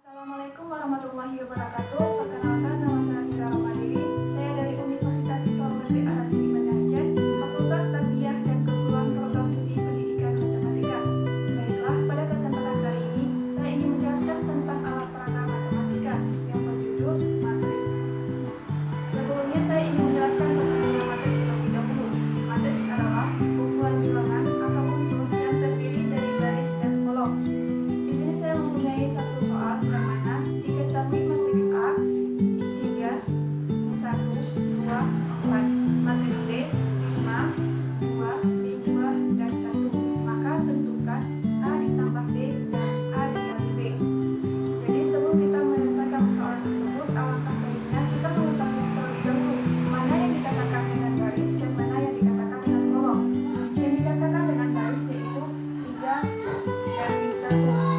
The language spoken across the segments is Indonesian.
Assalamualaikum warahmatullahi wabarakatuh. Perkenalkan, nama saya Cara Membuat. Saya dari Universitas Islam Negeri Aceh, Fakultas Tarbiyah dan Keguruan Program Studi Pendidikan Matematika. Baiklah, pada kesempatan kali ini saya ingin menjelaskan tentang alat peraga matematika yang berjudul Matriks. Sebelumnya saya ingin menjelaskan tentang matriks terlebih dahulu. Matriks adalah kumpulan bilangan atau unsur yang terdiri dari baris dan kolom. Di sini saya mempunyai satu soal yang mana diketahui matriks A 3, 1, 2, 4, matriks B 5, 2, B2, dan 1. Maka tentukan A ditambah B dan A dikali B. Jadi sebelum kita menyelesaikan persoalan tersebut, alangkah baiknya kita mengetahui terlebih dahulu mana yang dikatakan dengan baris dan mana yang dikatakan dengan kolom. Yang dikatakan dengan baris yaitu 3 dan 1.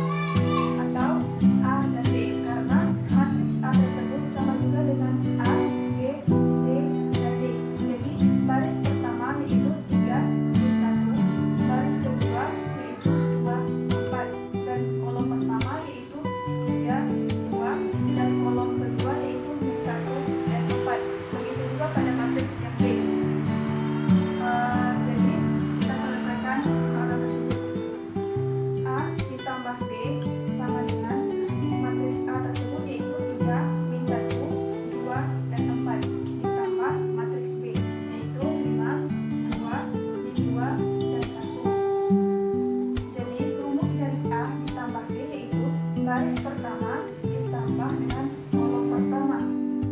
Baris pertama ditambah dengan kolom pertama,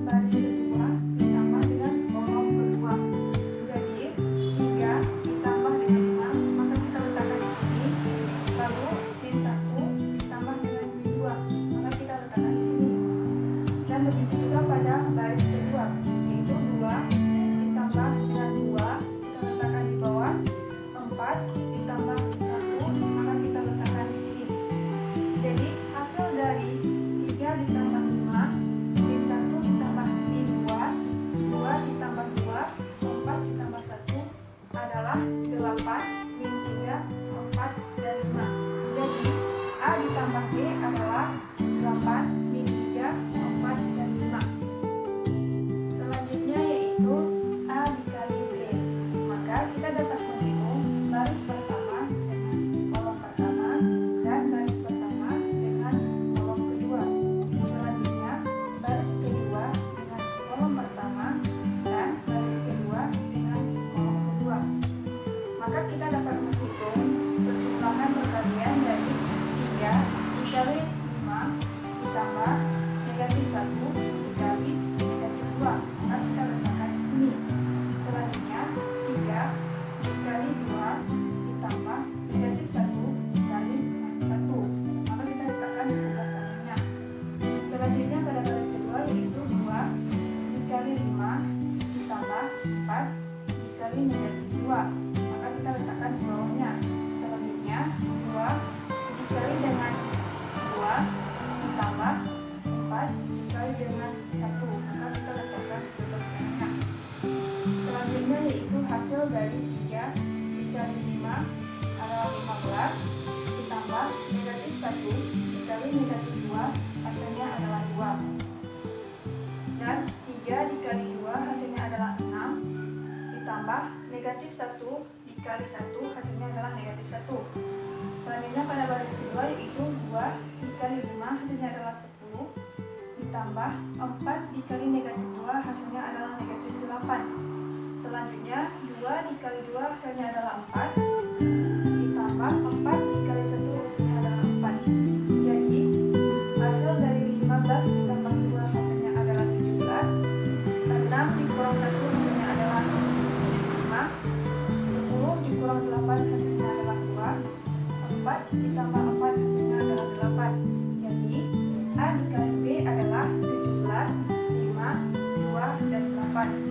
baris kedua ditambah dengan kolom kedua. Jadi 3 ditambah dengan 5, maka kita letakkan di sini. Lalu din 1 ditambah dengan din 2, maka kita letakkan di sini. Dan begitu juga pada baris kedua, yaitu 2 ditambah dengan 2, kita letakkan di bawah. 4 ditambah 1, maka kita letakkan di sini. Jadi hasil dari 3 ditambah 5, min 1 ditambah min 2, 2 ditambah 2, 4 ditambah 1 adalah 8, min 3, 4, dan 5. Jadi A ditambah B adalah 8, min 3, 4, dan 5. Selanjutnya yaitu A dikali B. Maka kita dapat menghitung baris pertama dengan kolom pertama dan baris pertama dengan kolom kedua. Selanjutnya baris kedua dengan kolom pertama dan baris kedua dengan kolom kedua. Maka kita dapat menghitung perjumlahan perkalian dari 3 dikali 5 ditambah negatif 1 dikali negatif 2. Maka kita letakkan di sini. Selanjutnya 3 dikali 2 ditambah negatif 1 dikali 1. Maka kita letakkan di sebelah sananya. Selanjutnya pada baris kedua yaitu 2 dikali 5 ditambah 4 dikali negatif 2. Maka kita letakkan di bawahnya. Selanjutnya 2 dikali dengan 2 ditambah 4 dikali dengan 1. Maka kita letakkan di sebelah sananya. Selanjutnya yaitu hasil dari 3 dikali 5 adalah 15 ditambah negatif 1 dikali negatif 2 hasilnya adalah 2. Dan 3 dikali 2 hasilnya adalah 6 ditambah negatif 1 dikali 1 hasilnya adalah negatif 1. Selanjutnya pada baris kedua yaitu 2 dikali 5 hasilnya adalah 10 ditambah 4 dikali negatif 2 hasilnya adalah negatif 8. Selanjutnya 2 dikali 2 hasilnya adalah 4 ditambah 4 dikali 1 hasilnya adalah 4. Jadi hasil dari 15 ditambah 2 hasilnya adalah 17. 6 dikurang 1 hasilnya adalah 5. 10 dikurang 8 hasilnya adalah 2. 4 ditambah 4 hasilnya adalah 8. Jadi A dikali B adalah 17, 5, 2, dan 8.